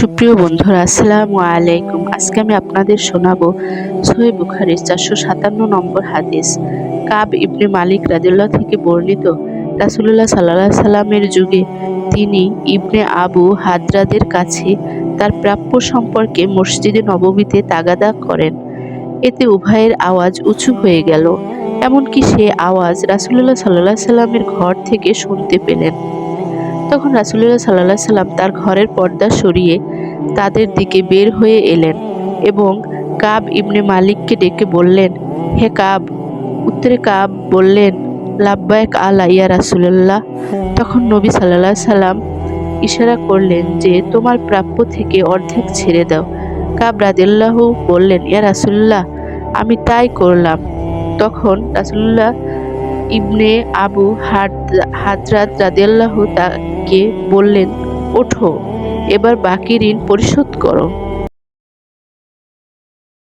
সুপ্রিয় বন্ধুরা, আসসালামু আলাইকুম। আজকে আমি আপনাদের শোনাবো সহিহ বুখারীর 457 নম্বর হাদিস। কাব ইবনে মালিক রাদিয়াল্লাহু থেকে বর্ণিত, রাসূলুল্লাহ সাল্লাল্লাহু আলাইহি সাল্লামের যুগে তিনি ইবনে আবু হাদ্রাদের কাছে তার প্রাপ্য সম্পর্কে মসজিদে নববীতে তাগাদা করেন। এতে উভয়ের আওয়াজ উঁচু হয়ে গেল, এমনকি সে আওয়াজ রাসূলুল্লাহ সাল্লাল্লাহু আলাইহি সাল্লামের ঘর থেকে শুনতে পেলেন। তখন রাসূলুল্লাহ সাল্লাল্লাহু আলাইহি সাল্লাম তার ঘরের পর্দা সরিয়ে তাদের দিকে বের হয়ে এলেন এবং কাব ইবনে মালিককে ডেকে বললেন, হে কাব। উত্তরে কাব বললেন, লাব্বাইক আলা ইয়া রাসূলুল্লাহ। তখন নবী সাল্লাল্লাহু আলাইহি সাল্লাম ইশারা করলেন যে তোমার প্রাপ্য থেকে অর্ধেক ছেড়ে দাও। কাব রাদিয়াল্লাহু বললেন, ইয়া রাসূলুল্লাহ, আমি তাই করলাম। তখন রাসূলুল্লাহ ইবনে আবু হাদ্রাদ রাদিয়াল্লাহু তাকে বললেন, ওঠো, এবার বাকি ঋণ পরিশোধ করো।